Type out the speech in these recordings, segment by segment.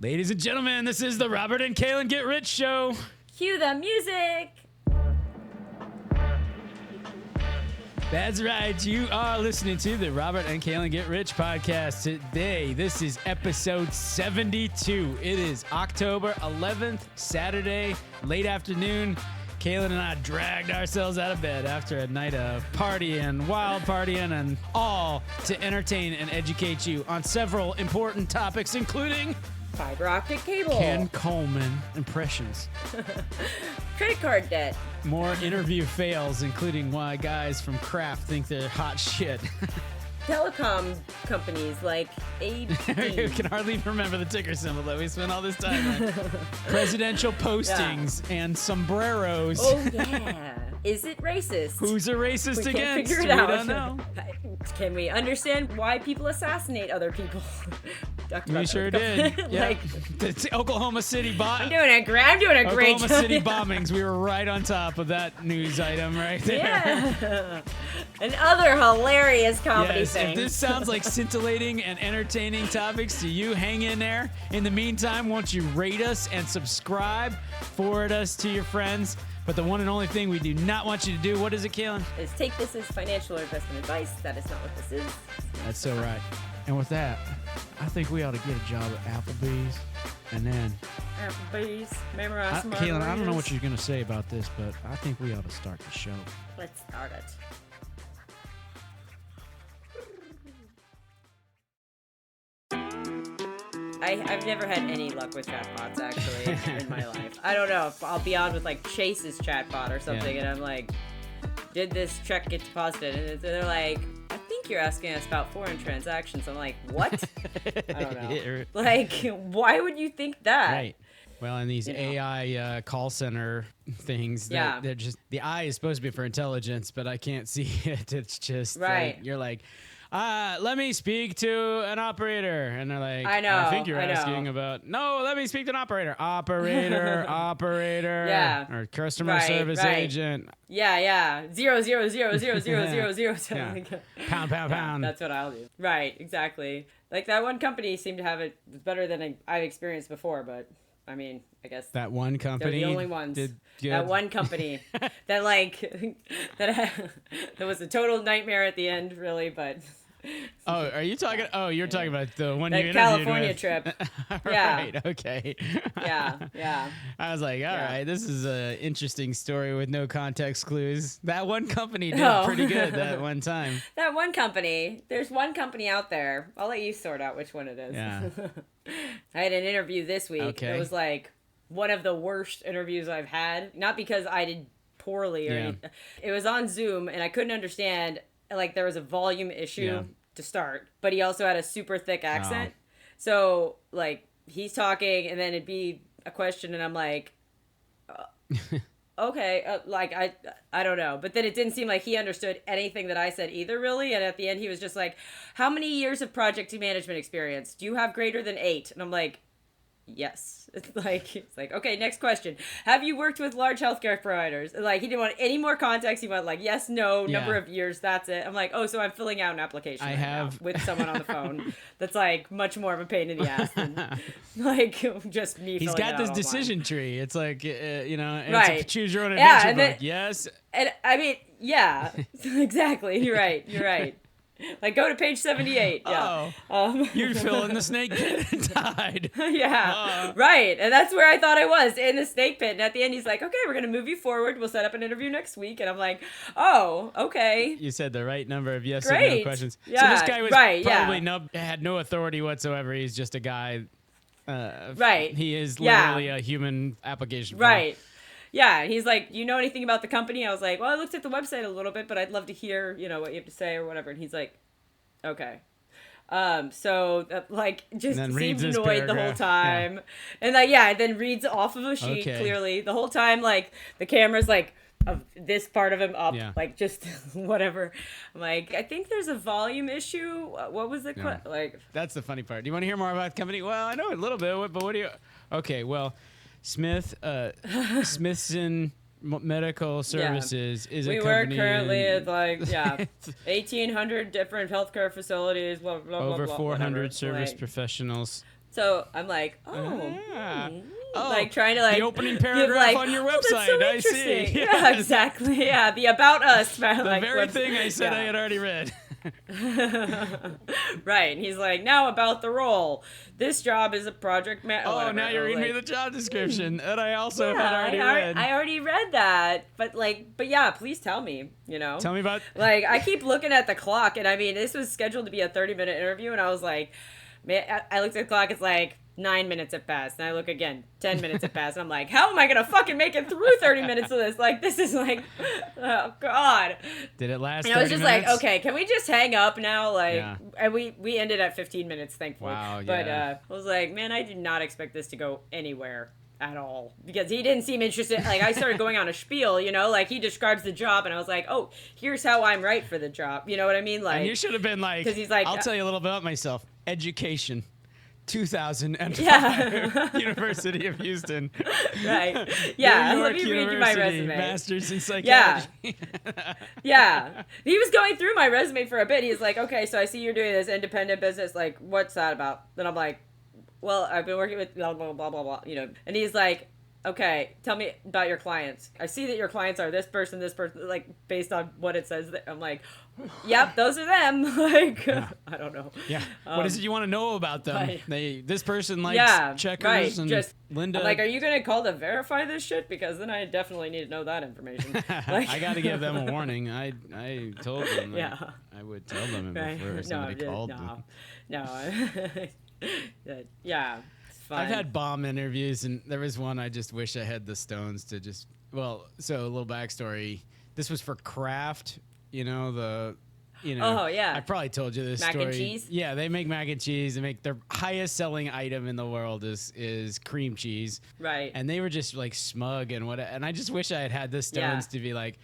Ladies and gentlemen, this is the Robert and Kalen Get Rich Show. Cue the music. That's right. You are listening to the Robert and Kalen Get Rich podcast today. This is episode 72. It is October 11th, Saturday, late afternoon. Kalen and I dragged ourselves out of bed after a night of partying, wild partying, and all to entertain and educate you on several important topics, including fiber optic cable. Ken Coleman Impressions. Credit card debt. More interview fails, including why guys from Kraft think they're hot shit. Telecom companies like AT&T. You can hardly remember the ticker symbol that we spent all this time on. Presidential postings and sombreros. Oh, yeah. Is it racist? Who's a racist we against? Can't figure it we out. Don't know. Can we understand why people assassinate other people? We sure did. Yeah. Like, the Oklahoma City I'm doing a great Oklahoma job. City bombings. We were right on top of that news item right there. Yeah. And other hilarious comedy things. If this sounds like scintillating and entertaining topics to you, hang in there. In the meantime, won't you rate us and subscribe? Forward us to your friends. But the one and only thing we do not want you to do, what is it, Kalen? Is take this as financial or investment advice. That is not what this is. That's so right. And with that, I think we ought to get a job at Applebee's. And then... Applebee's, memorize some Kalen, I don't know what you're going to say about this, but I think we ought to start the show. Let's start it. I've never had any luck with chatbots, actually, in my life. I don't know if I'll be on with, like, Chase's chatbot or something, and I'm like, did this check get deposited? And they're like, I think you're asking us about foreign transactions. I'm like, what? I don't know. Like, why would you think that? Right. Well, and these AI call center things, they're just, the I is supposed to be for intelligence, but I can't see it. It's just, right. You're like, let me speak to an operator. And they're like, I know. I think you're asking about, no, let me speak to an operator. Operator, or customer service agent. Yeah. 0000000. Pound. That's what I'll do. Right, exactly. Like that one company seemed to have it better than I've experienced before, but I mean, I guess that one company. They're the only ones. That one company that that was a total nightmare at the end, really, but. Oh, are you talking? Oh, you're talking about the one you interviewed California with. Trip. Right. Okay. Yeah. I was like, all right, this is an interesting story with no context clues. That one company did pretty good that one time. That one company. There's one company out there. I'll let you sort out which one it is. Yeah. I had an interview this week. Okay. It was like one of the worst interviews I've had. Not because I did poorly or anything. It was on Zoom and I couldn't understand. Like there was a volume issue to start, but he also had a super thick accent. So like he's talking and then it'd be a question and I'm like, okay, like I don't know. But then it didn't seem like he understood anything that I said either, really. And at the end he was just like, how many years of project management experience? Do you have greater than 8? And I'm like, yes. It's like, okay, next question. Have you worked with large healthcare providers? Like, he didn't want any more context. He wanted like, yes, no, number of years, that's it. I'm like, oh, so I'm filling out an application now with someone on the phone that's like much more of a pain in the ass than like just me. He's got this online. Decision tree. It's like, it's right. a choose your own adventure book. Yes. And I mean, yeah, exactly. You're right. Like, go to page 78. Yeah. You fell in the snake pit and died. Yeah. Right. And that's where I thought I was, in the snake pit. And at the end, he's like, okay, we're going to move you forward. We'll set up an interview next week. And I'm like, oh, okay. You said the right number of yes or no questions. Yeah. So this guy was probably had no authority whatsoever. He's just a guy. Right. He is literally a human application form. Right. Yeah, he's like, you know anything about the company? I was like, well, I looked at the website a little bit, but I'd love to hear, what you have to say or whatever. And he's like, okay. So just seemed annoyed the whole time. Yeah. And then reads off of a sheet clearly the whole time. Like the camera's like of this part of him up, like just whatever. I'm like, I think there's a volume issue. What was the like? That's the funny part. Do you want to hear more about the company? Well, I know a little bit, but what do you? Okay, well. Smithson Medical Services is a company. We work currently at 1,800 different healthcare facilities. Blah, blah, over blah, 400 whatever. service professionals. So I'm like, oh, Oh, like trying to like the opening paragraph on your website. that's so I see. interesting. Yeah, exactly. Yeah, the About Us. The very thing I said I had already read. Right. And he's like, now about the role. This job is a project manager. Oh, now you're reading me the job description that I also had already I read. I already read that, but yeah, please tell me. Tell me about. Like, I keep looking at the clock, and I mean, this was scheduled to be a 30-minute interview, and I was like, man, I looked at the clock. It's like 9 minutes have passed, and I look again, 10 minutes have passed, and I'm like, how am I gonna fucking make it through 30 minutes of this? Like, this is like, oh god. Did it last? And I was just minutes? like, okay, can we just hang up now? Like, and we ended at 15 minutes, thankfully. Wow, But I was like, man, I did not expect this to go anywhere at all, because he didn't seem interested. Like, I started going on a spiel, like he describes the job, and I was like, oh, here's how I'm right for the job. You know what I mean? Like, and you should have been like, because he's like, I'll tell you a little bit about myself. Education. 2005, University of Houston. Right. Yeah. New York Let me read you my University, resume. Master's in psychology. Yeah. He was going through my resume for a bit. He's like, okay, so I see you're doing this independent business. Like, what's that about? Then I'm like, well, I've been working with blah, blah, blah, blah, blah, And he's like, okay, tell me about your clients. I see that your clients are this person, like, based on what it says. I'm like, yep, those are them. Like, I don't know. Yeah. What is it you want to know about them? This person likes checkers right. and Just, Linda. I'm like, are you going to call to verify this shit? Because then I definitely need to know that information. Like, I got to give them a warning. I told them I would tell them right. before somebody called them. No. Yeah. Fine. I've had bomb interviews, and there was one I just wish I had the stones to just. Well, so a little backstory. This was for Kraft. Oh yeah. I probably told you this mac story. And cheese. Yeah, they make mac and cheese. They make their highest selling item in the world is cream cheese. Right. And they were just like smug and what. And I just wish I had the stones to be like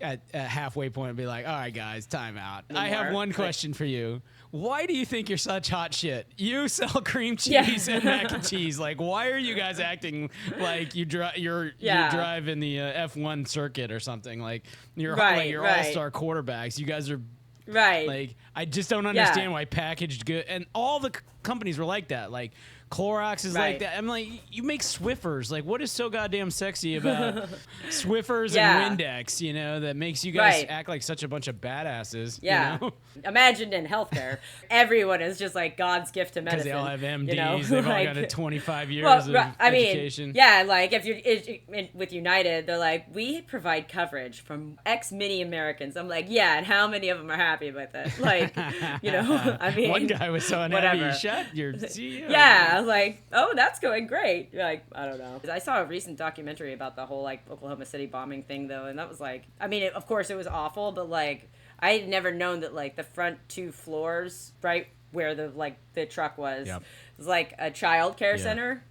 at halfway point and be like, all right, guys, time out. I have one question for you. Why do you think you're such hot shit? You sell cream cheese and mac and cheese. Like, why are you guys acting like you drive in the F1 circuit or something? Like you're all-star quarterbacks. You guys are like, I just don't understand why packaged good and all the companies were like that. Like Clorox is like that. I'm like, you make Swiffers. Like, what is so goddamn sexy about Swiffers and Windex, that makes you guys act like such a bunch of badasses? Yeah. Imagine in healthcare, everyone is just like God's gift to medicine. Because they all have MDs. They've all got 25 years of education. Like if you're with United, they're like, we provide coverage from X many Americans. I'm like, yeah, and how many of them are happy with it? Like, I mean. One guy was so unhappy he shot your CEO. Yeah. I was like, oh, that's going great. Like, I don't know. I saw a recent documentary about the whole like Oklahoma City bombing thing though, and that was like, I mean, of course it was awful, but like I had never known that like the front 2 floors, right where the truck was like a child care center.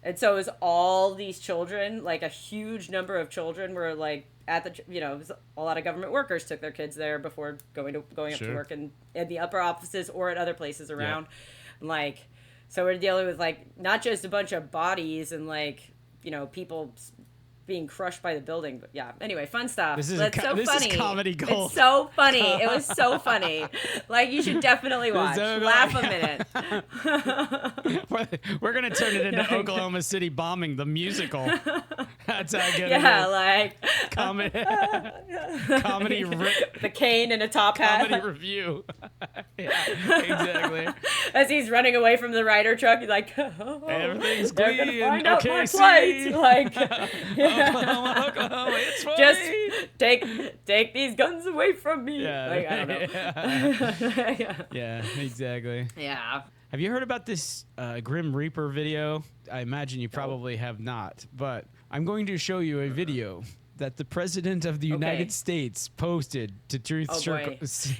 And so it was all these children, like a huge number of children were like at the, it was a lot of government workers took their kids there before going up to work in the upper offices or at other places around. And like, so we're dealing with like not just a bunch of bodies and like, people being crushed by the building, but anyway, fun stuff. This is funny. Is comedy gold. It's so funny. It was so funny. Like, you should definitely watch. Laugh a minute. We're gonna turn it into Oklahoma City bombing the musical. That's how good it is. Like comedy. The cane in a top hat. Comedy review. Exactly. As he's running away from the Ryder truck, he's like, everything's they're gonna find out my plight. Like, Oklahoma, it's funny. Just take these guns away from me. Yeah. Like, I don't know. Yeah, exactly. Yeah. Have you heard about this Grim Reaper video? I imagine you probably have not, but I'm going to show you a video that the president of the United States posted to Truth Circle.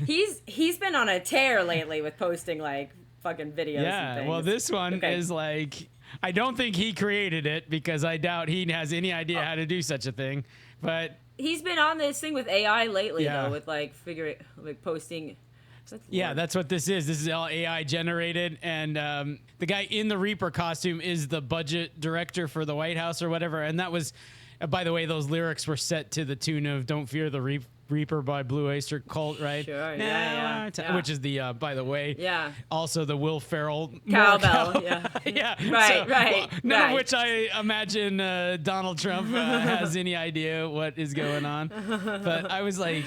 He's been on a tear lately with posting like fucking videos. Yeah, and things. Well, this one is like, I don't think he created it because I doubt he has any idea how to do such a thing. But he's been on this thing with AI lately, though, with like posting. Yeah, that's what this is. This is all AI generated, and the guy in the Reaper costume is the budget director for the White House or whatever. And that was, by the way, those lyrics were set to the tune of "Don't Fear the Reaper by Blue Oyster Cult, right? Sure, yeah. Which is the, by the way, also the Will Ferrell cowbell. Yeah. Yeah. Right, right. None of right. which I imagine Donald Trump has any idea what is going on. But I was like,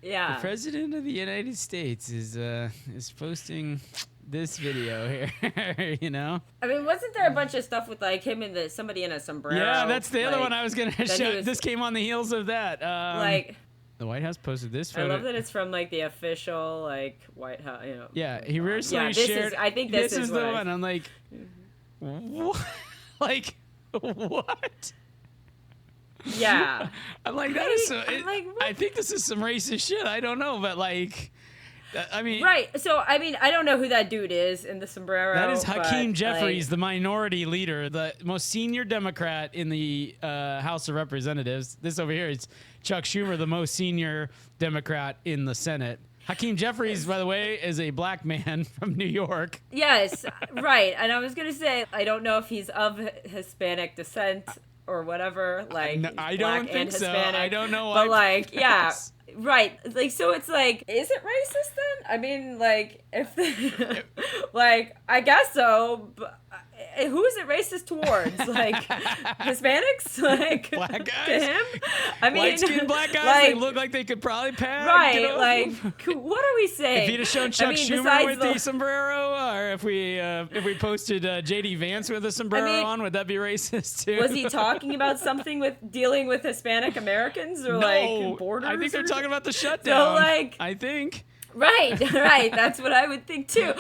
the president of the United States is posting this video here, you know? I mean, wasn't there a bunch of stuff with like him and somebody in a sombrero? Yeah, that's the other one I was gonna show. This came on the heels of that. Like, the White House posted this photo. I love that it's from like the official like White House. You know. Yeah, he recently shared. I think this is the one. I'm like, what? Like, what? Yeah. I'm like, that is so. I think this is some racist shit. I don't know, but like. I mean, right. So, I mean, I don't know who that dude is in the sombrero. That is Hakeem Jeffries, the minority leader, the most senior Democrat in the House of Representatives. This over here is Chuck Schumer, the most senior Democrat in the Senate. Hakeem Jeffries, by the way, is a black man from New York. Yes, right. And I was going to say, I don't know if he's of Hispanic descent or whatever. Like, I don't think so. I don't know why. But, like, yeah. Right. Like, so it's like, is it racist then? I mean, like, like, I guess so, but who is it racist towards? Like, Hispanics? Like, black guys? To him? I mean, light-skinned black guys, like, they look like they could probably pass. Right, like, what are we saying? If you'd have shown Chuck Schumer with the sombrero, or if we posted J.D. Vance with a sombrero on, would that be racist too? Was he talking about something with dealing with Hispanic Americans or like borders? I think they're talking about the shutdown. So, like, I think. Right. That's what I would think too.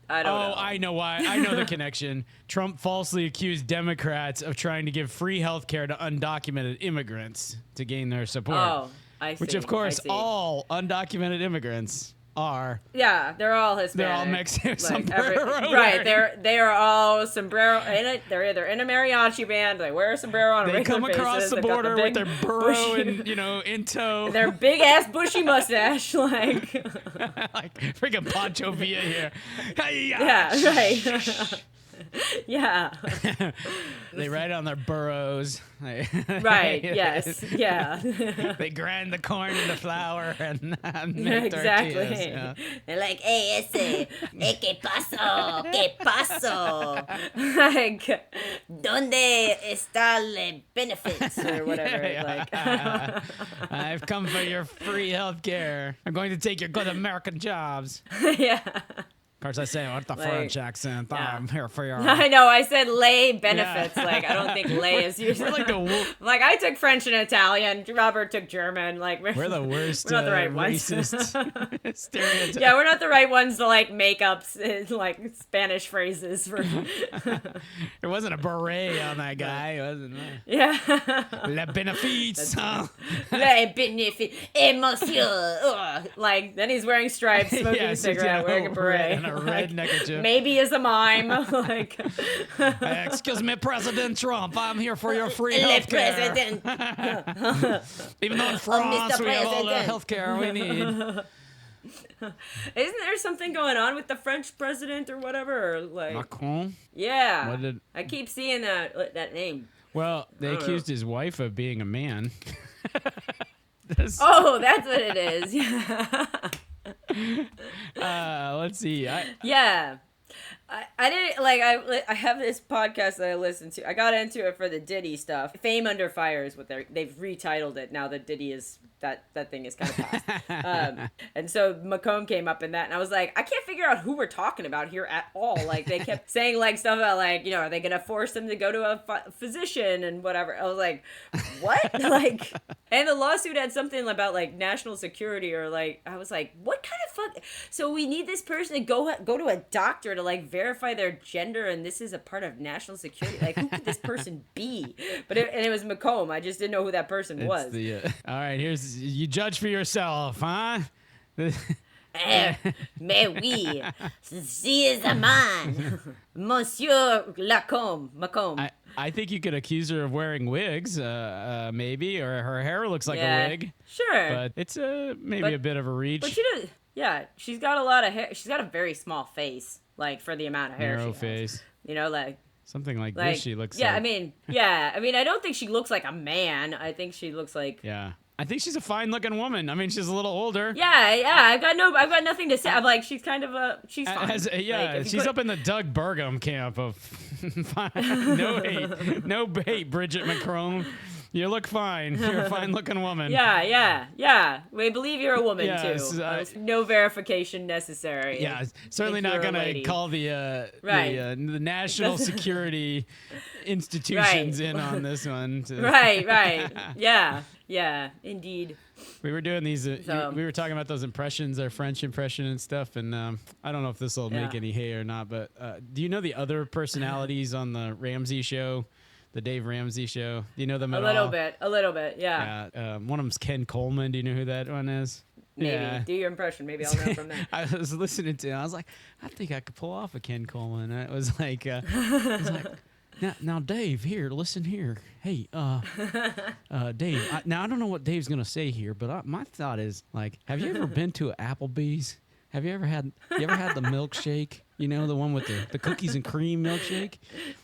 I don't know. I know why. I know the connection. Trump falsely accused Democrats of trying to give free health care to undocumented immigrants to gain their support. Oh, I see. Which, of course, all undocumented immigrants are. Yeah, they're all Hispanic. They're all Mexican. Like sombrero right, they are all sombrero. They're either in a mariachi band. They wear a sombrero on a regular basis. They come across the border with their burro and in tow. Their big ass bushy mustache, like freaking Pancho Villa here. Yeah, right. Yeah. They ride on their burros. Right, yes, yeah. They grind the corn into flour and make tortillas. Yeah. They're like, hey, ese, ¿qué pasó? ¿Qué pasó? Like, ¿dónde está el benefits? Or whatever. Yeah. Like, I've come for your free health care. I'm going to take your good American jobs. Yeah. Of course, I say with the French accent. Yeah. I'm here for your. I know. I said lay benefits. Yeah. Like, I don't think lay is used. We're like like, I took French and Italian. Robert took German. Like, we're the worst. We're not the right racist stereotype. Yeah, we're not the right ones to like make up like Spanish phrases for. There wasn't a beret on that guy, wasn't there? Yeah. Les benefits. Les benefits. Et monsieur. Like, then he's wearing stripes, smoking a cigarette, wearing a beret. A red neckerchief. Maybe as a mime. Like, excuse me, President Trump. I'm here for your free health care. Even though in France we have all the health care we need. Isn't there something going on with the French president or whatever? Or like Macron? Yeah. I keep seeing that name. Well, they accused his wife of being a man. Oh, that's what it is. Yeah. Let's see. I didn't like I have this podcast that I listen to. I got into it for the Diddy stuff. Fame Under Fire is what they've retitled it now that Diddy is that thing is kind of past. And so Macomb came up in that, and I was like, I can't figure out who we're talking about here at all. Like, they kept saying like stuff about like, you know, are they gonna force him to go to a physician and whatever. I was like, what? Like, and the lawsuit had something about like national security or like, I was like, what kind of fuck? So we need this person to go to a doctor to like verify their gender, and this is a part of national security. Like, who could this person be? But it was Macomb. I just didn't know who that person was. All right, you judge for yourself, huh? Mais oui, she is a man, Monsieur Macomb. I think you could accuse her of wearing wigs, maybe, or her hair looks like a wig. Sure, but it's maybe a bit of a reach. But she does. Yeah, she's got a lot of hair. She's got a very small face, like for the amount of hair. Narrow she face. Has. You know, like. Something like this she looks yeah, like. I mean, I don't think she looks like a man. I think she looks like... Yeah. I think she's a fine-looking woman. I mean, she's a little older. Yeah. I've got nothing to say. I'm like, she's kind of she's fine. She's up in the Doug Burgum camp of no hate, Bridget McCrone. You look fine. You're a fine-looking woman. Yeah. We believe you're a woman too. There's no verification necessary. Yeah, certainly not gonna call the national security institutions in on this one. Right. Yeah. Indeed. We were doing these. We were talking about those impressions, our French impression and stuff, and I don't know if this will make any hay or not. But do you know the other personalities on the Ramsey show? The Dave Ramsey show. Do you know them at all? A little bit, yeah. One of them's Ken Coleman. Do you know who that one is? Maybe. Yeah. Do your impression. Maybe I'll know from that. I was listening to it. I was like, I think I could pull off a Ken Coleman. And it was like, now, Dave, here, listen here. Hey, Dave. Now, I don't know what Dave's going to say here, but my thought is, like, have you ever been to an Applebee's? Have you ever had the milkshake? You know, the one with the cookies and cream milkshake?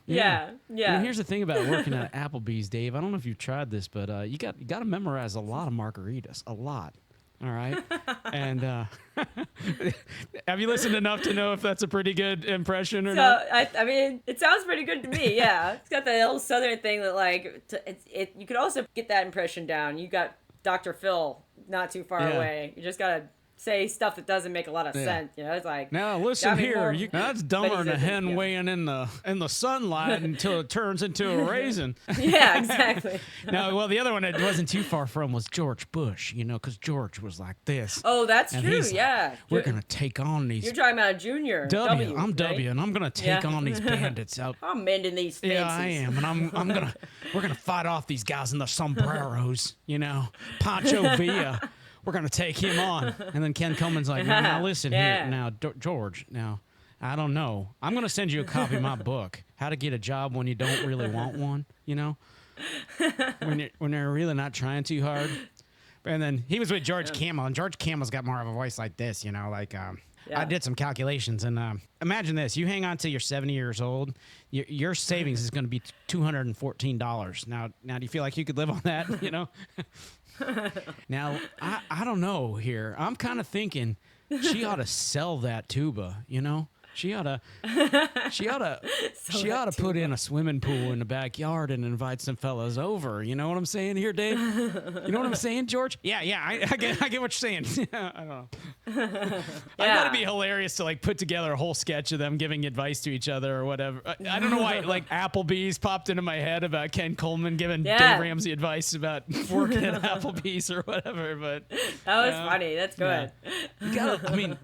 Yeah. And here's the thing about working at Applebee's, Dave. I don't know if you've tried this, but you got to memorize a lot of margaritas. A lot. All right? And have you listened enough to know if that's a pretty good impression or not? I mean, it sounds pretty good to me, yeah. It's got that little southern thing that, like, you could also get that impression down. You got Dr. Phil not too far away. You just got to say stuff that doesn't make a lot of sense. You know, it's like, now listen here, that's dumber than a hen weighing in the sunlight until it turns into a raisin. Yeah, exactly. No, well, the other one it wasn't too far from was George Bush. You know, because George was like this. Oh, that's and true. Like, we're gonna take on these. You're talking about Junior. W. I'm right? W, and I'm gonna take on these bandits out. I'm mending these fences. Yeah, I am, and we're gonna fight off these guys in the sombreros. You know, Pancho Villa. We're going to take him on. And then Ken Coleman's like, now listen here. Now, George, now, I don't know. I'm going to send you a copy of my book, How to Get a Job When You Don't Really Want One, you know? When they're really not trying too hard. And then he was with George Camel, and George Camel's got more of a voice like this, you know, like I did some calculations. And imagine this. You hang on till you're 70 years old. Your savings is going to be $214. Now, do you feel like you could live on that, you know? Now, I don't know here. I'm kind of thinking she ought to sell that tuba, you know? She ought to put in a swimming pool in the backyard and invite some fellas over. You know what I'm saying here, Dave? You know what I'm saying, George? Yeah, I get what you're saying. I don't know. I thought it'd be hilarious to like put together a whole sketch of them giving advice to each other or whatever. I don't know why like Applebee's popped into my head about Ken Coleman giving Dave Ramsey advice about working at Applebee's or whatever. But that was funny. That's good. Yeah. You gotta, I mean.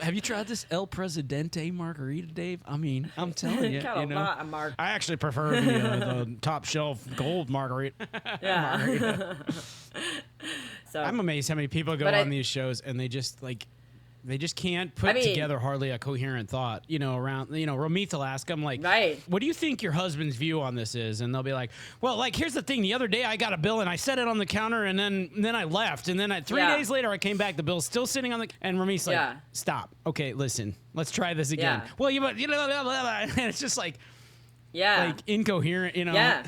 Have you tried this El Presidente margarita, Dave? I mean, I'm telling you, you know, I actually prefer the top shelf gold margarita. Yeah. Margarita. So I'm amazed how many people go on these shows and they just can't put together hardly a coherent thought, you know, around, you know, Ramith will ask them like, what do you think your husband's view on this is? And they'll be like, well, like, here's the thing. The other day I got a bill and I set it on the counter and then I left. And then 3 days later I came back, the bill's still sitting on and Ramith's like, stop. Okay, listen, let's try this again. Yeah. Well, you know, blah, blah, blah. And it's just like, like incoherent, you know. Yeah.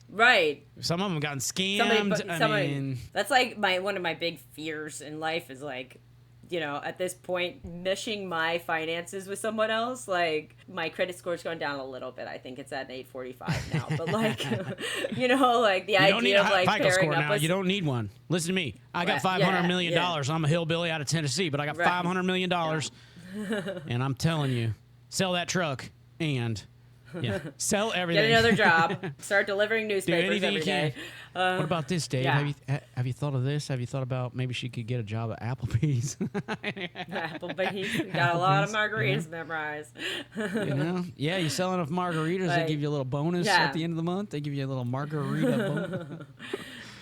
Right. Some of them gotten scammed. That's like one of my big fears in life is like, you know, at this point, meshing my finances with someone else, like, my credit score's gone down a little bit. I think it's at an 845 now. But, like, you know, like, the idea of, like, pairing up with... You don't need one. Listen to me. I got $500 million. I'm a hillbilly out of Tennessee, but I got $500 million. And I'm telling you, sell that truck and... sell everything. Get another job. Start delivering newspapers every day. What about this, Dave? Have you thought of this? Have you thought about maybe she could get a job at Applebee's? Applebee's. Got a lot of margaritas memorized. You know? Yeah, you sell enough margaritas, they give you a little bonus at the end of the month. They give you a little margarita bonus.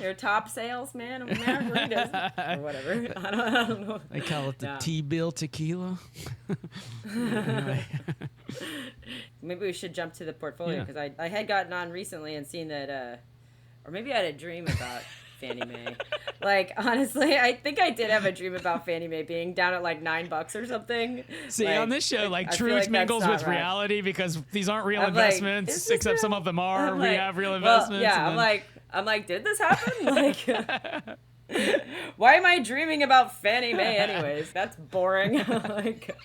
Your top salesman of margaritas or whatever. I don't know. They call it the T-bill tequila. Anyway. Maybe we should jump to the portfolio because I had gotten on recently and seen that, or maybe I had a dream about Fannie Mae. Like, honestly, I think I did have a dream about Fannie Mae being down at like $9 or something. See, on this show, like truth mingles with reality because these aren't real investments, except some of them are. We have real investments. Well, I'm like, did this happen? Like, Why am I dreaming about Fannie Mae anyways? That's boring. Like,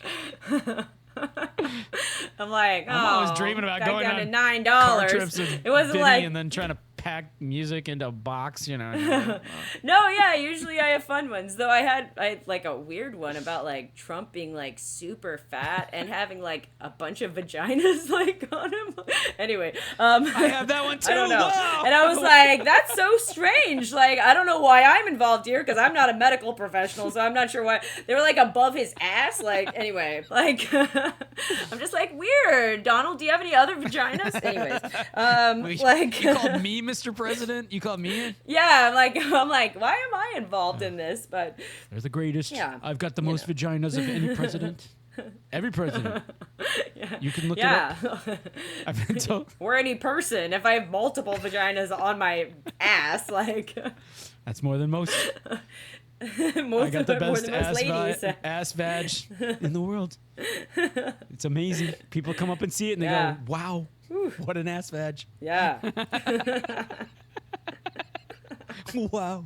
I'm like, oh, I'm always dreaming about back going down on to $9. car trips with It wasn't Vinny like, and then trying to pack music into a box, you know. no, yeah, usually I have fun ones. Though I had like a weird one about like Trump being like super fat and having like a bunch of vaginas like on him. Anyway, I have that one too. I don't know. Wow. And I was like, that's so strange. Like, I don't know why I'm involved here because I'm not a medical professional, so I'm not sure why they were like above his ass. Like, anyway, like I'm just like, weird. Donald, do you have any other vaginas? Anyways, Wait, like you called me Mr. President? You called me in? yeah, I'm like, why am I involved in this? But They're the greatest. Yeah, I've got the most vaginas of any president. Every president. yeah. You can look it up. I've been told. Or any person. If I have multiple vaginas on my ass, like That's more than most. I got the best ass vag in the world. It's amazing. People come up and see it and they go, wow, what an ass vag. Yeah. Wow.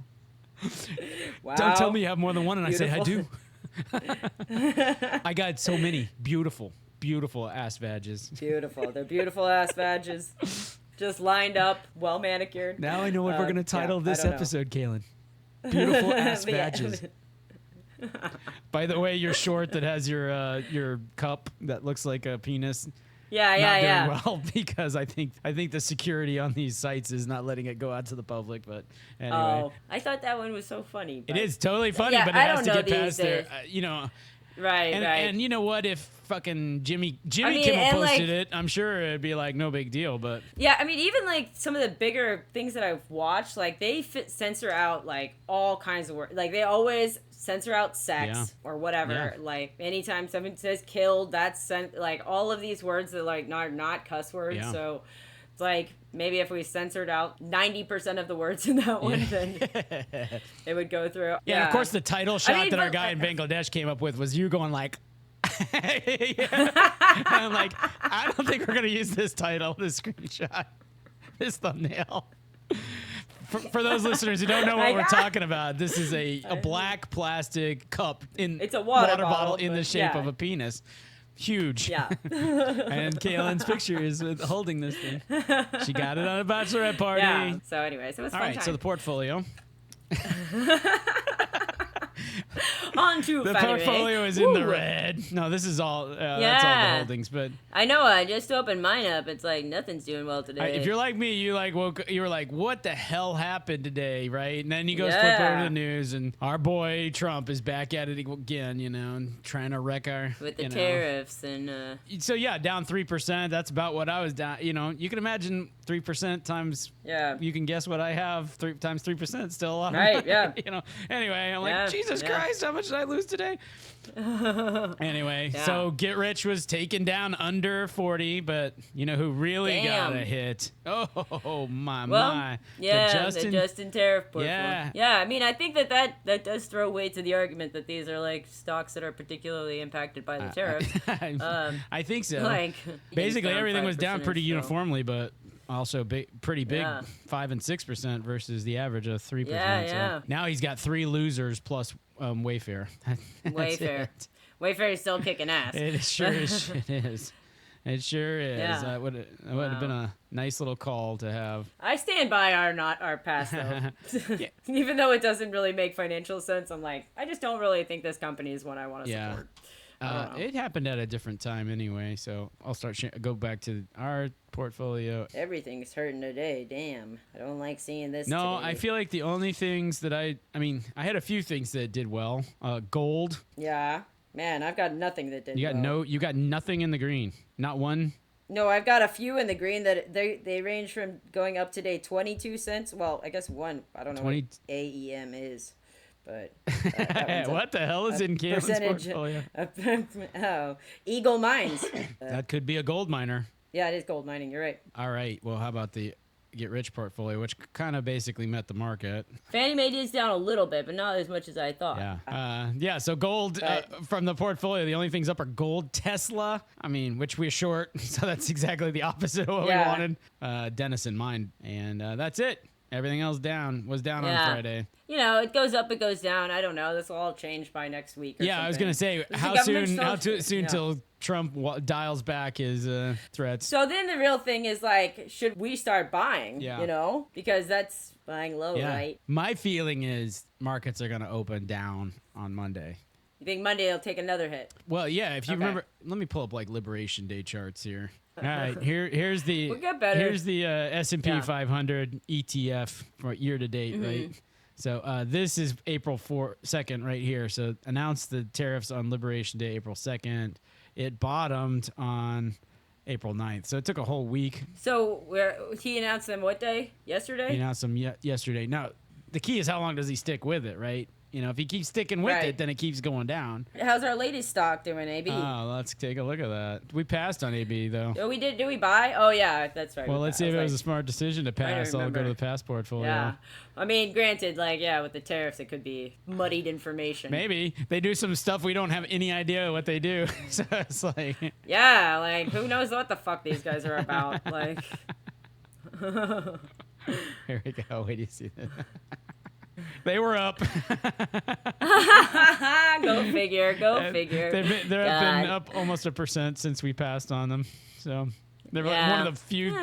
Wow. Don't tell me you have more than one, and Beautiful. I say I do. I got so many beautiful ass vages. Beautiful. They're beautiful ass badges. Just lined up, well manicured. Now I know what we're going to title I this don't know. episode, Kalen. Beautiful ass Yeah. badges. By the way, your short that has your cup that looks like a penis. Yeah. Not doing well because I think the security on these sites is not letting it go out to the public. But anyway, Oh, I thought that one was so funny. it is totally funny, Yeah, but it I has don't to know get these past there. days. You know, Right. and you know what? If fucking Jimmy mean, Kimmel and, posted like- it, I'm sure it'd be like no big deal. But Yeah, I mean, even like some of the bigger things that I've watched, like they censor out like all kinds of words. Like they always censor out sex or whatever. Yeah. Like anytime someone says killed, that's like all of these words that like not cuss words. Yeah. So it's like maybe if we censored out 90% of the words in that one, then it would go through. yeah, and of course the title shot mean, that our but- guy in Bangladesh came up with was you going like. And I'm like, I don't think we're gonna use this title, this screenshot, this thumbnail. For those listeners who don't know what we're talking about, this is a black plastic cup It's a water bottle, in the but shape yeah. of a penis. Huge. Yeah. And Kalen's picture is with holding this thing. She got it on a bachelorette party. Yeah. So anyway, so it was All fun right, time. so the portfolio. On to The Fannie Mae. portfolio is in the Woo. red. No, this is all. That's all the Yeah. holdings. But I know. I just opened mine up. It's like nothing's doing well today. if you're like me, you were like, what the hell happened today, right? And then you go flip over to the news, and our boy Trump is back at it again, you know, and trying to wreck our with the you know. tariffs and So yeah, down 3%. That's about what I was down. You know, you can imagine 3% times. yeah. You can guess what I have. 3 times 3%, still a lot. of Right, money, yeah. You know. Anyway, I'm Yeah, like, Jesus yeah. Christ, how much did I lose today? Anyway, Yeah. so Get Rich was taken down under 40, but you know who really got Damn. a hit? Oh my Well, my! yeah, the Justin Tariff portfolio. Yeah. Yeah, I mean, I think that does throw weight to the argument that these are like stocks that are particularly impacted by the tariff. I think so. Like Basically, down everything was down 5% pretty so. uniformly, but also pretty big, Yeah. 5 and 6% versus the average of 3%. Yeah, so yeah. now he's got 3 losers plus Wayfair. That's Wayfair. it. Wayfair is still kicking ass. It sure is. It is. It sure is. Yeah. That would have been a nice little call to have. I stand by our pass though. Yeah. Even though it doesn't really make financial sense, I'm like, I just don't really think this company is one I want to Yeah. support. I don't know. It happened at a different time anyway, so I'll go back to our portfolio. Everything's hurting today. Damn. I don't like seeing this. No, today. I feel like the only things that I had a few things that did well. Gold. Yeah. Man, I've got nothing that did. You got well. you got nothing in the green. Not one. No, I've got a few in the green that they range from going up today 22 cents. Well, I guess one. I don't know 20 what AEM is, but that one's What the hell is in Kalen's percentage. portfolio? Oh, Eagle Mines. That could be a gold miner. Yeah, it is gold mining. You're right. All right. Well, how about the Get Rich portfolio, which kind of basically met the market? Fannie Mae is down a little bit, but not as much as I thought. Yeah. So gold from the portfolio, the only things up are gold, Tesla. I mean, which we're short, so that's exactly the opposite of what we Yeah. wanted. Denison Mine, and that's it. Everything else was down on Friday. You know, it goes up, it goes down. I don't know. This will all change by next week. Or something. I was gonna say how soon till Trump dials back his threats. So then the real thing is like, should we start buying? Yeah. You know, because that's buying low, right? My feeling is markets are gonna open down on Monday. You think Monday will take another hit? Well, yeah. If you remember, let me pull up like Liberation Day charts here. All right, here's the we'll get better. Here's the S&P 500 ETF for year to date, right? So this is April 2nd right here. So announced the tariffs on Liberation Day, April 2nd. It bottomed on April 9th. So it took a whole week. So he announced them what day? Yesterday? He announced them yesterday. Now, the key is how long does he stick with it, right? You know, if he keeps sticking with it, then it keeps going down. How's our latest stock doing, AB? Oh, let's take a look at that. We passed on AB, though. Oh, we did? Did we buy? Oh, yeah, that's right. Well, let's see if it was a smart decision to pass. I'll go to the pass portfolio. Yeah. I mean, granted, like, with the tariffs, it could be muddied information. Maybe. They do some stuff we don't have any idea what they do. So it's like... Yeah, like, who knows what the fuck these guys are about. Like... Here we go. Wait, do you see that? They were up. Go figure. Go figure. They've been up almost 1% since we passed on them. So they're one of the few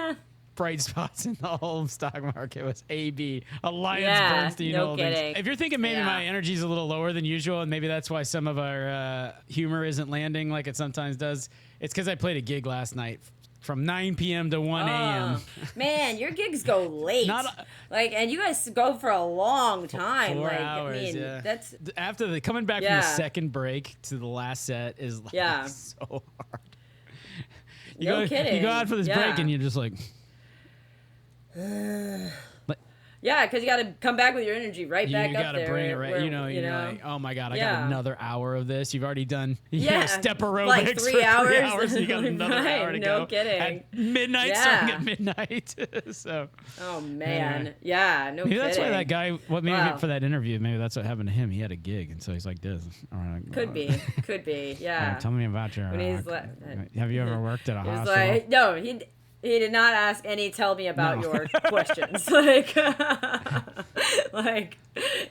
bright spots in the whole stock market was AB, Alliance Bernstein Holdings. Kidding. If you're thinking maybe my energy's a little lower than usual, and maybe that's why some of our humor isn't landing like it sometimes does, it's because I played a gig last night. From 9 p.m. to 1 a.m. Man, your gigs go late. And you guys go for a long time. 4 hours, I mean, that's after coming back from the second break to the last set is like so hard. No kidding. You go out for this break and you're just like. Yeah, because you got to come back with your energy back up there. You got to bring it right. You're like, oh my God, I got another hour of this. You've already done step aerobics like 3 hours. 3 hours and you got another hour to go. No kidding. At midnight, starting at midnight. So. Oh man, no maybe kidding. That's why that guy. For that interview, maybe that's what happened to him. He had a gig, and so he's like this. Could be. Yeah. Tell me about your. Have you ever worked at a hospital? Like, no, he did not ask any tell me about your questions. Like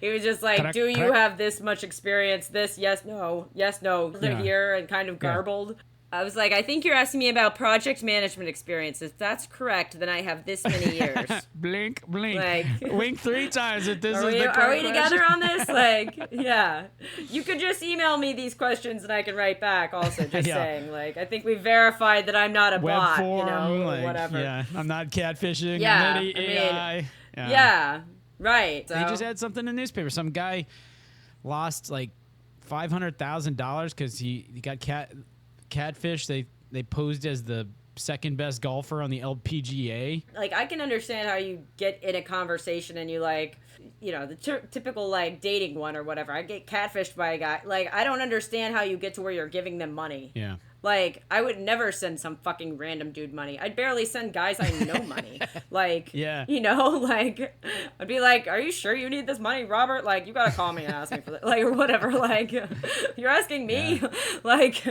he was just like, do you have this much experience? This, yes, no. Here and kind of garbled. I was like, I think you're asking me about project management experience. If that's correct, then I have this many years. Blink. Wink 3 times if this is the correct Are we together on this? Like, yeah. You could just email me these questions and I can write back also, just saying. Like, I think we verified that I'm not a web bot, form, or whatever. Yeah, I'm not catfishing. Yeah, I'm not AI. Yeah, right. So. He just had something in the newspaper. Some guy lost like $500,000 because he got catfish. They posed as the second best golfer on the LPGA. Like, I can understand how you get in a conversation and you the typical like dating one or whatever. I get catfished by a guy. Like, I don't understand how you get to where you're giving them money. Yeah. Like, I would never send some fucking random dude money. I'd barely send guys I know money. Like, like, I'd be like, are you sure you need this money, Robert? Like, you gotta call me and ask me for that. Like, or whatever. Like, you're asking me? Yeah. Like,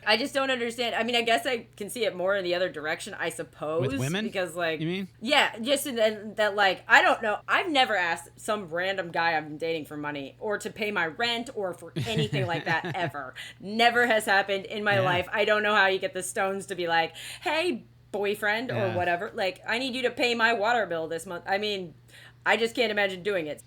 I just don't understand. I mean, I guess I can see it more in the other direction, I suppose. With women? Because, like... You mean? Yeah, just in that, like, I don't know. I've never asked some random guy I've been dating for money or to pay my rent or for anything like that ever. Never has happened in my life. I don't know how you get the Stones to be like, hey, boyfriend or whatever. Like, I need you to pay my water bill this month. I mean, I just can't imagine doing it.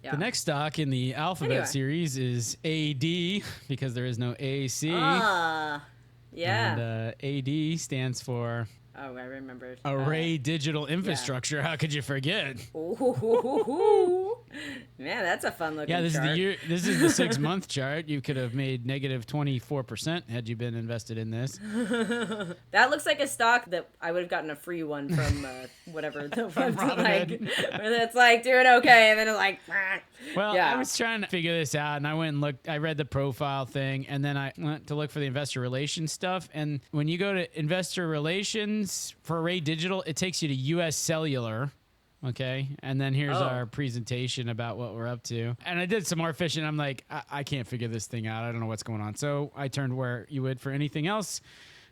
Yeah. The next stock in the alphabet series is AD because there is no AC. Yeah. And AD stands for... Oh, I remember. Array Digital Infrastructure. Yeah. How could you forget? Ooh. Man, that's a fun looking chart. This is the 6-month chart. You could have made negative 24% had you been invested in this. That looks like a stock that I would have gotten a free one from whatever. From like, where it's like doing okay, and then it's like. Well, I was trying to figure this out, and I went and looked. I read the profile thing, and then I went to look for the investor relations stuff. And when you go to investor relations for Array Digital, it takes you to U.S. Cellular. Okay, and then here's our presentation about what we're up to. And I did some more fishing. I'm like, I can't figure this thing out. I don't know what's going on. So I turned where you would for anything else,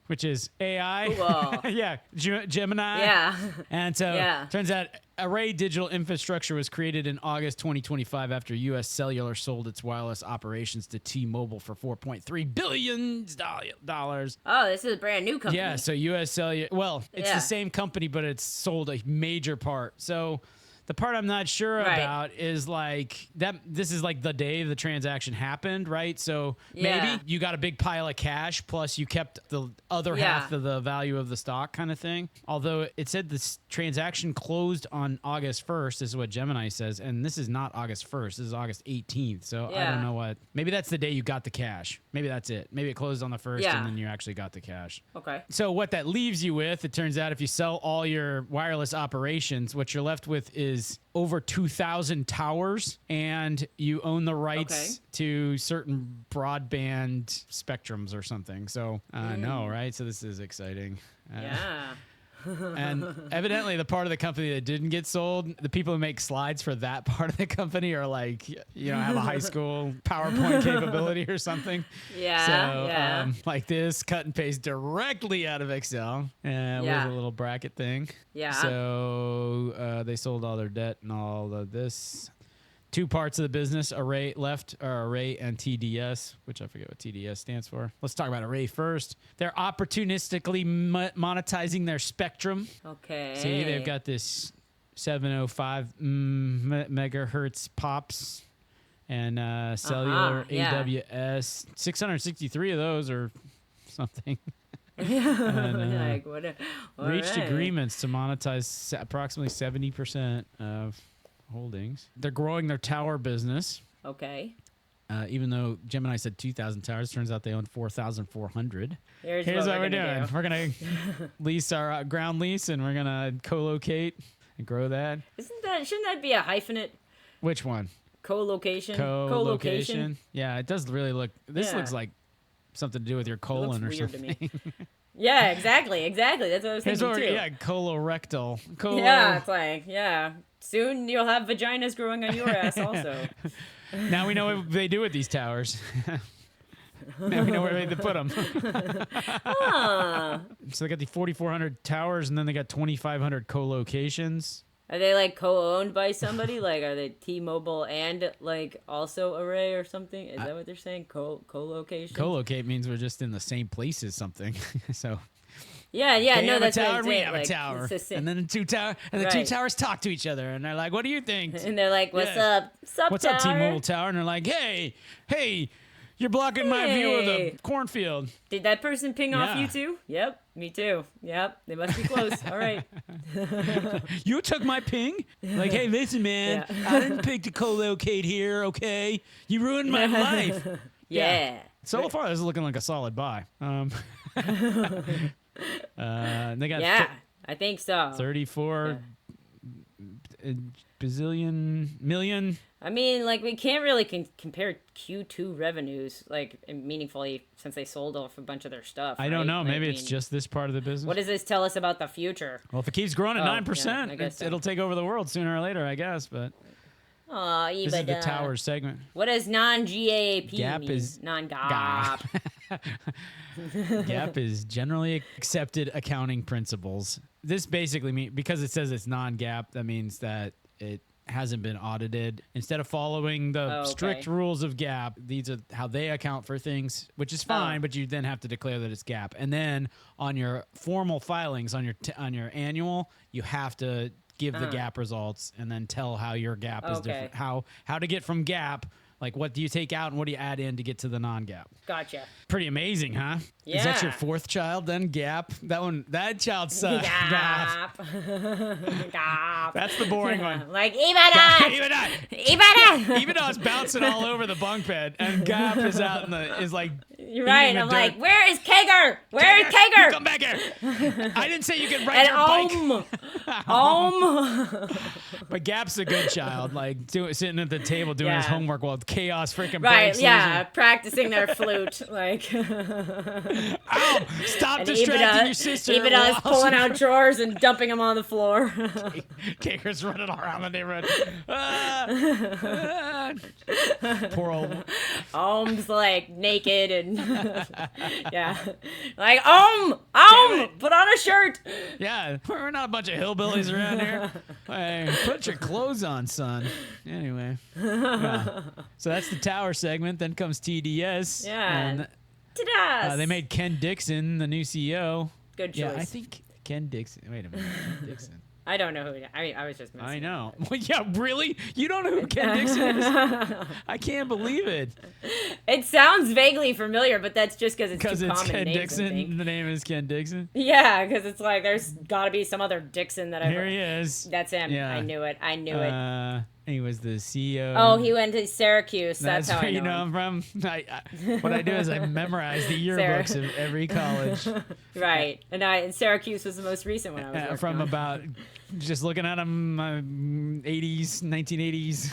which is AI. Cool. Yeah, Gemini. Yeah. And so Yeah. turns out Array Digital Infrastructure was created in August 2025 after U.S. Cellular sold its wireless operations to T-Mobile for $4.3 billion. Oh, this is a brand new company. Yeah, so U.S. Cellular, well, it's Yeah. the same company, but it's sold a major part. So the part I'm not sure Right. about is like that. This is like the day the transaction happened, right? So Yeah. maybe you got a big pile of cash, plus you kept the other half of the value of the stock, kind of thing. Although it said this transaction closed on August 1st, is what Gemini says, and this is not August 1st. This is August 18th. So I Yeah. don't know what. Maybe that's the day you got the cash. Maybe that's it. Maybe it closed on the 1st, Yeah. and then you actually got the cash. Okay. So what that leaves you with, it turns out if you sell all your wireless operations, what you're left with is over 2,000 towers, and you own the rights to certain broadband spectrums or something. So no, right? So this is exciting. Yeah. And evidently the part of the company that didn't get sold, the people who make slides for that part of the company are like, have a high school PowerPoint capability or something. Yeah. So like this, cut and paste directly out of Excel with a little bracket thing. Yeah. So they sold all their debt and all of this. Two parts of the business, Array left are Array and TDS, which I forget what TDS stands for. Let's talk about Array first. They're opportunistically monetizing their spectrum. Okay. See, they've got this 705 megahertz pops and cellular AWS. 663 of those or something. And, like, what reached agreements to monetize approximately 70% of holdings. They're growing their tower business. Okay. Even though Gemini said 2,000 towers, turns out they own 4,400. Here's what we're gonna doing. do. We're going to lease our ground lease, and we're going to co-locate and grow that. Shouldn't that be a hyphenate? Which one? Co-location? Co-location. Yeah, it does really look. This looks like something to do with your colon or weird something. to me. Yeah, exactly. That's what I was thinking too. Yeah, colorectal. Yeah, it's like, soon you'll have vaginas growing on your ass also. Now we know what they do with these towers. Now we know where they put them. So they got the 4,400 towers, and then they got 2,500 co-locations. Are they like co-owned by somebody? Like, are they T-Mobile and like also Array or something? Is that what they're saying? Co-location? Co-locate means we're just in the same place as something. So yeah, they no, have that's a tower, what I'm we saying. have Like, a tower, it's the same. and then the two towers talk to each other, and they're like, "What do you think?" And they're like, "What's up? What's up, T-Mobile tower?" And they're like, "Hey, you're blocking my view of the cornfield." Did that person ping off Yeah. you too? Yep, me too. Yep, they must be close. All right. You took my ping? Like, hey, listen, man, I didn't pick to co-locate here, okay? You ruined my life. Yeah. So far, this is looking like a solid buy. They got I think so. 34 bazillion million. I mean, like, we can't really compare Q2 revenues, like, meaningfully since they sold off a bunch of their stuff. I don't know. Like, Maybe it's just this part of the business. What does this tell us about the future? Well, if it keeps growing at 9%, I guess so. it'll take over the world sooner or later, I guess. But Aw, this is the tower segment. What does non-GAAP GAAP mean? is Non-GAAP. GAAP is generally accepted accounting principles. This basically means, because it says it's non-GAAP, that means that it hasn't been audited. Instead of following the strict rules of GAAP, these are how they account for things, which is fine, but you then have to declare that it's GAAP. And then on your formal filings, on your annual, you have to give the GAAP results and then tell how your GAAP is different. How to get from GAAP, like what do you take out and what do you add in to get to the non-GAAP. Gotcha. Pretty amazing, huh? Yeah. Is that your fourth child then? GAAP? That child sucks. GAAP. GAAP. That's the boring one. Like, Ibada! Even though it's bouncing all over the bunk bed, and Gap is out is like. You're right. I'm like, where is Kager? You come back here. I didn't say you could ride your bike. But Gap's a good child, like sitting at the table doing his homework while chaos freaking right, breaks. Yeah, practicing their flute, like. Ow! Stop distracting your sister. Ibada's pulling out drawers and dumping them on the floor. Kaker's running around the neighborhood. Poor old. Ohm's like naked and like put on a shirt. Yeah, we're not a bunch of hillbillies around here. Hey, put your clothes on, son. Anyway, so that's the tower segment. Then comes TDS. Yeah. And, they made Ken Dixon the new CEO. Good choice. Yeah, I think Ken Dixon. Wait a minute, Ken Dixon. I don't know who. I was just messing. I know. Well, yeah, really? You don't know who Ken Dixon is? I can't believe it. It sounds vaguely familiar, but that's just because it's Ken names, Dixon. The name is Ken Dixon. Yeah, because it's like there's got to be some other Dixon that I. Here he is. That's him. Yeah. I knew it. He was the CEO. Oh, he went to Syracuse. That's how where I know you know him from. What I do is I memorize the yearbooks of every college. Right, and Syracuse was the most recent one I was from about just looking at them 80s, 1980s.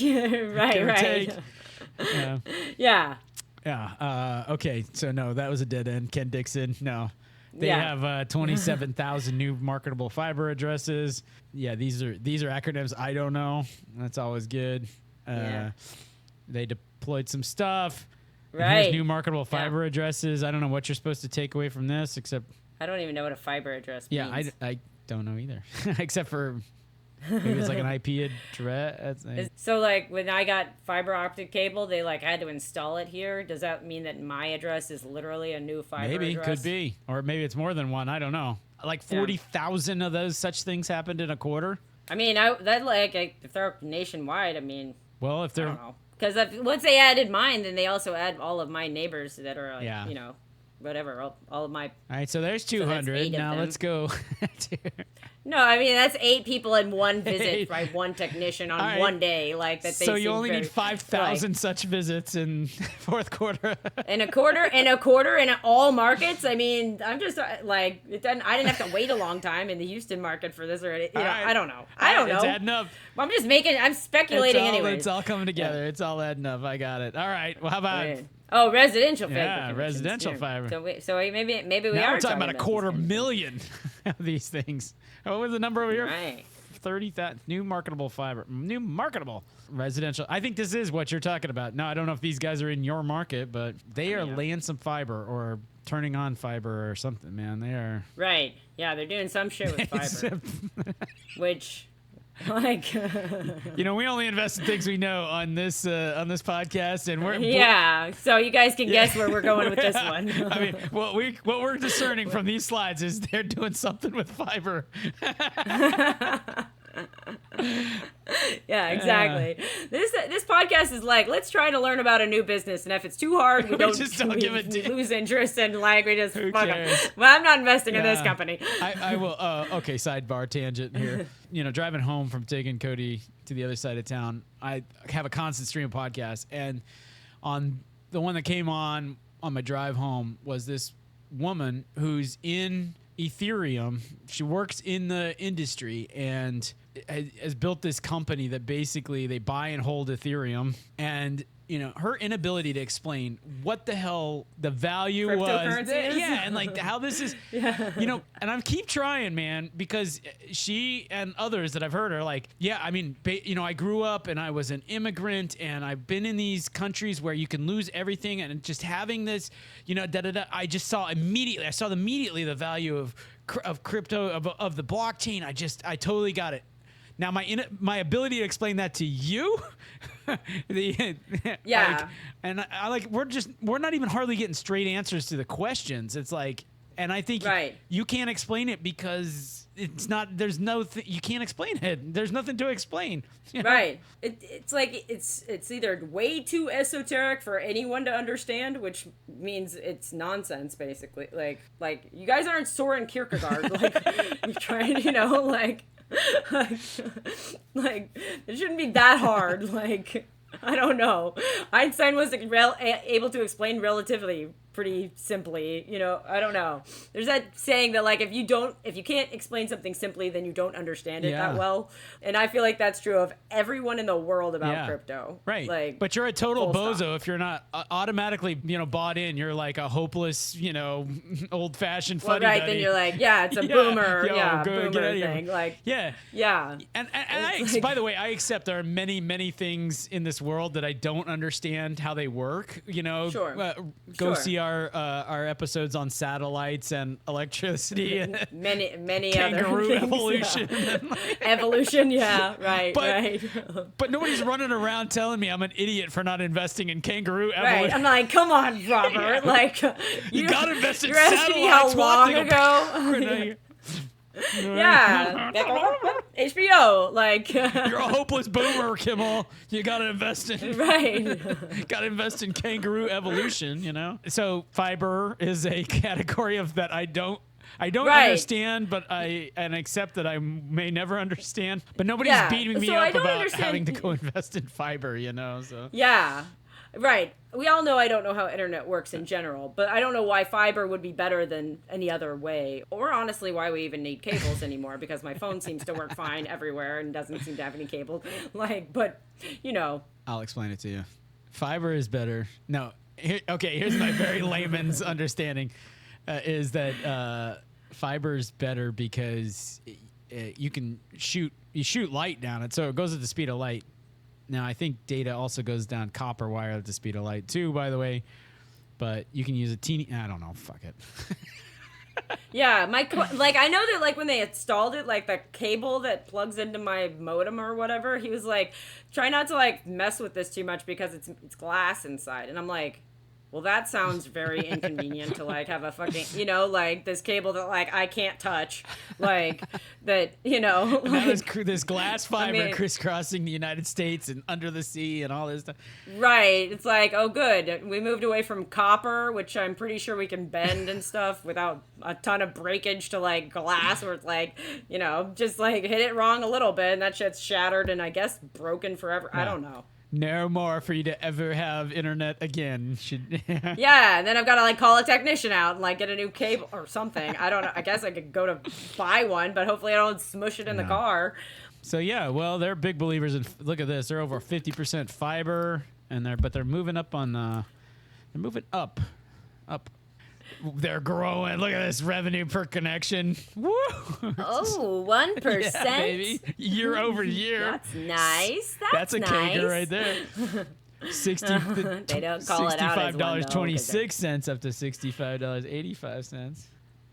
Yeah, right. Yeah. Okay, so no, that was a dead end. Ken Dixon, no. They have 27,000 new marketable fiber addresses. Yeah, these are acronyms I don't know. That's always good. They deployed some stuff. Right. Here's new marketable fiber addresses. I don't know what you're supposed to take away from this, except I don't even know what a fiber address means. Yeah, I don't know either, except for maybe it's like an IP address. So like when I got fiber optic cable, they like had to install it here. Does that mean that my address is literally a new fiber address? Maybe, could be. Or maybe it's more than one. I don't know. Like 40,000 of those such things happened in a quarter. I mean, if they're nationwide, I mean. Well, if they're. I don't know. Because once they added mine, then they also add all of my neighbors that are like, you know, whatever, all of my. All right, so there's 200. So now let's go. No, I mean that's 8 people in one visit by one technician on one day, like that. So you only need 5,000 such visits in fourth quarter. in a quarter in all markets. I mean, I'm just like I didn't have to wait a long time in the Houston market for this, or I don't know. It's adding up. I'm speculating anyway. It's all coming together. It's all adding up. I got it. All right. Well, how about? Oh, residential fiber. Yeah, residential fiber. So maybe we now are we're talking about 250,000 of these things. What was the number over here? Right. 30,000 new marketable fiber. New marketable residential. I think this is what you're talking about. Now, I don't know if these guys are in your market, but they are laying some fiber or turning on fiber or something, man. They are. Right. Yeah, they're doing some shit with fiber. Which... Like, we only invest in things we know on this podcast, and so you guys can guess where we're going with this one. I mean, what we're discerning from these slides is they're doing something with fiber. Yeah, exactly. This podcast is like, let's try to learn about a new business, and if it's too hard, we lose interest and like we just fuck them. Well, I'm not investing in this company. I will. Okay, sidebar tangent here. Driving home from taking Cody to the other side of town, I have a constant stream of podcasts, and on the one that came on my drive home was this woman who's in Ethereum. She works in the industry and has built this company that basically they buy and hold Ethereum, and her inability to explain what the hell the value was. Yeah, and like how this is, and I keep trying, man, because she and others that I've heard are like, I mean, I grew up and I was an immigrant and I've been in these countries where you can lose everything, and just having this, I just saw immediately the value of crypto, of the blockchain. I totally got it. Now my ability to explain that to you, and we're not even hardly getting straight answers to the questions. It's like, and I think you can't explain it because it's not. There's you can't explain it. There's nothing to explain. Right. It's like it's either way too esoteric for anyone to understand, which means it's nonsense basically. Like you guys aren't Soren Kierkegaard. Like you're trying, like it shouldn't be that hard. Like I don't know. Einstein was able to explain relativity pretty simply, I don't know. There's that saying that like if you can't explain something simply, then you don't understand it that well. And I feel like that's true of everyone in the world about crypto. Right. Like, but you're a total bozo stop. if you're not automatically, bought in. You're like a hopeless, old fashioned well, fuddy right, duddy. then you're like, it's a boomer, go, boomer thing. Like, yeah. And by the way, I accept there are many, many things in this world that I don't understand how they work. Sure. Go see our episodes on satellites and electricity and many kangaroo other things, evolution. Evolution, right. But nobody's running around telling me I'm an idiot for not investing in kangaroo evolution. Right. I'm like, come on, Robert. Like, you gotta invest in you're asking me how long ago. Yeah. HBO. Like, you're a hopeless boomer, Kimmel. You gotta invest in gotta invest in kangaroo evolution, So fiber is a category of that I don't understand, but I accept that I may never understand. But nobody's beating me up about having to go invest in fiber, so. Yeah. Right. We all know I don't know how internet works in general, but I don't know why fiber would be better than any other way, or honestly why we even need cables anymore, because my phone seems to work fine everywhere and doesn't seem to have any cables. But, I'll explain it to you. Fiber is better. No. Here's my very layman's understanding, is that fiber's better because you shoot light down it, so it goes at the speed of light. Now, I think data also goes down copper wire at the speed of light, too, by the way. But you can use I don't know. Fuck it. Yeah, I know that, like, when they installed it, like, the cable that plugs into my modem or whatever, he was like, try not to, like, mess with this too much because it's glass inside. And I'm like, well, that sounds very inconvenient to, like, have a fucking, like, this cable that, like, I can't touch. Like, that, Like, that was this glass fiber crisscrossing the United States and under the sea and all this stuff. Right. It's like, oh, good. We moved away from copper, which I'm pretty sure we can bend and stuff without a ton of breakage, to, like, glass, where it's like, just, like, hit it wrong a little bit and that shit's shattered and I guess broken forever. Yeah. I don't know. No more for you to ever have internet again. Yeah, and then I've got to, like, call a technician out and, like, get a new cable or something. I don't know. I guess I could go to buy one, but hopefully I don't smush it in the car. So, yeah, well, they're big believers in, look at this. They're over 50% fiber, but they're moving up on, they're moving up. They're growing. Look at this revenue per connection. Woo! Oh, 1%. Yeah, baby. Year over year. That's nice. That's a nice. CAGR right there. They don't call it out as one, $65.26 up to $65.85.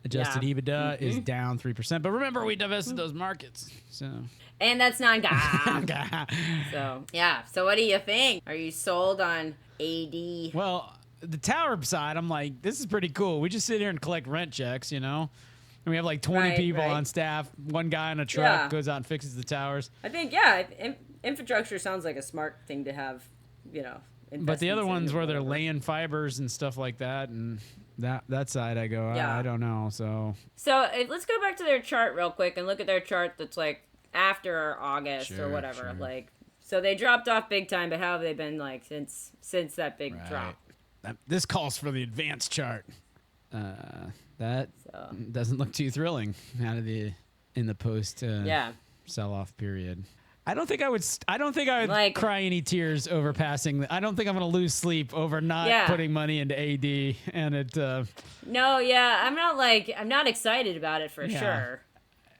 Adjusted EBITDA is down 3%. But remember, we divested those markets. So. And that's non-GAAP. So, yeah. So what do you think? Are you sold on AD? Well, the tower side, I'm like, this is pretty cool. We just sit here and collect rent checks, And we have like 20 people on staff. One guy in a truck goes out and fixes the towers. I think, infrastructure sounds like a smart thing to have, But the other ones where they're laying fibers and stuff like that, and that side, I go, I don't know. So let's go back to their chart real quick and look at their chart that's like after August or whatever. Sure. Like, so they dropped off big time, but how have they been like since that big drop? This calls for the advanced chart. That doesn't look too thrilling in the post sell-off period. I don't think I would like, cry any tears over passing. I don't think I'm going to lose sleep over not putting money into AD and it. No, yeah, I'm not excited about it for sure.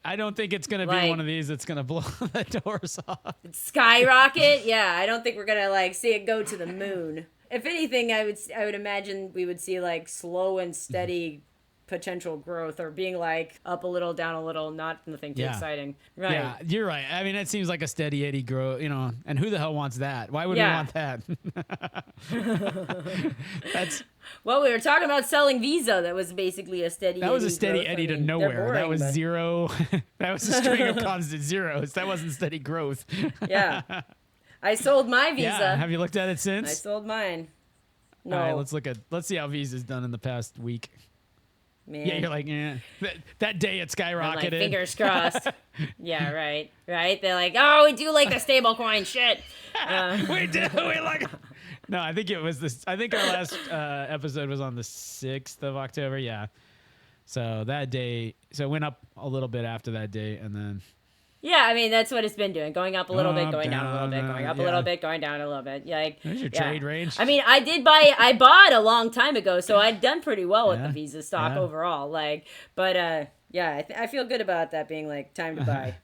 I don't think it's going to be one of these that's going to blow the doors off. Skyrocket? Yeah, I don't think we're going to like see it go to the moon. If anything, I would imagine we would see like slow and steady potential growth, or being like up a little, down a little, nothing too exciting. Right. Yeah, you're right. I mean, it seems like a steady Eddie growth, and who the hell wants that? Why would we want that? Well, we were talking about selling Visa. That was basically a steady That was Eddie a steady growth. Eddie to nowhere. Boring, that was zero. That was a string of constant zeros. That wasn't steady growth. Yeah. I sold my Visa. Yeah. Have you looked at it since? I sold mine. No. All right, let's see how Visa's done in the past week. Man. Yeah, you're like, that day it skyrocketed. Like, fingers crossed. Yeah, right. They're like, oh, we do like the stable coin shit. We do. No, I think it was this. I think our last episode was on the 6th of October. Yeah. So that day, so it went up a little bit after that date, and then. Yeah, I mean, that's what it's been doing. Going up a little bit, going down a little bit, going up a yeah. little bit, going down a little bit. Yeah, like, There's your trade range. I mean, I bought a long time ago, so I'd done pretty well with the Visa stock overall. Like, but yeah, I feel good about that being like time to buy,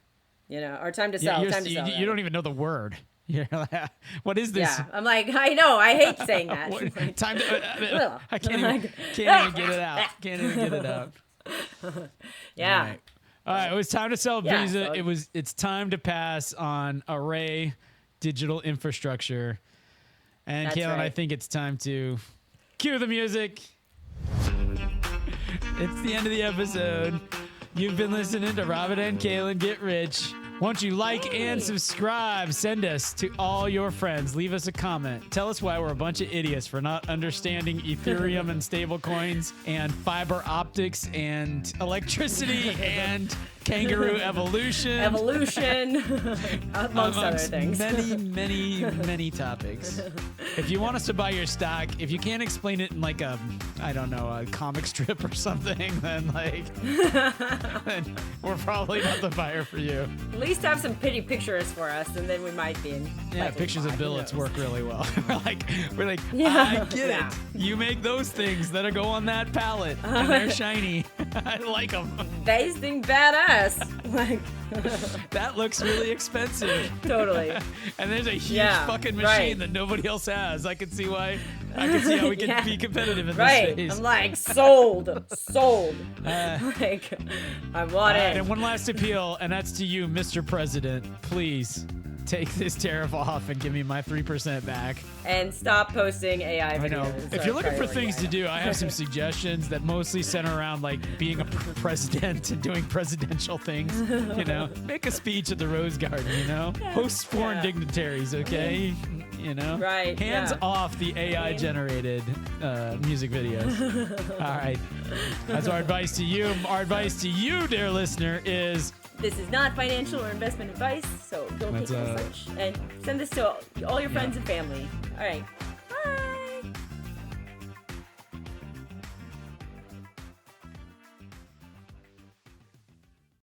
or time to sell. Time to sell. You don't even know the word. You're like, what is this? Yeah, I'm like, I know, I hate saying that. Time to. I can't even get it out. Can't even get it out. Yeah. All right, it was time to sell Visa. So It's time to pass on Array digital infrastructure. And That's Kalen, right. I think it's time to cue the music. It's the end of the episode. You've been listening to Robert and Kalen Get Rich. Won't you like and subscribe? Send us to all your friends. Leave us a comment. Tell us why we're a bunch of idiots for not understanding Ethereum and stablecoins and fiber optics and electricity and kangaroo evolution. Amongst other things. Many topics. If you want us to buy your stock, if you can't explain it in like a comic strip or something, then then we're probably not the buyer for you. At least have some pretty pictures for us, and then we might be in. Yeah, pictures of billets work really well. we're like, Yeah. I get it. You make those things that go on that pallet, and they're shiny. I like them. They seem badass. That looks really expensive. Totally. And there's a huge fucking machine that nobody else has. I can see how we can be competitive in this space. I'm like, sold. I want it. And one last appeal, and that's to you, Mr. President. Please take this tariff off and give me my 3% back. And stop posting AI videos. I know. If you're looking for things to do, I have some suggestions that mostly center around being a president and doing presidential things. Make a speech at the Rose Garden. Host foreign dignitaries. Okay. Right. Hands off the AI generated music videos. All right. That's our advice to you. Our advice to you, dear listener, is. This is not financial or investment advice, so don't take it as such. And send this to all your friends and family. All right.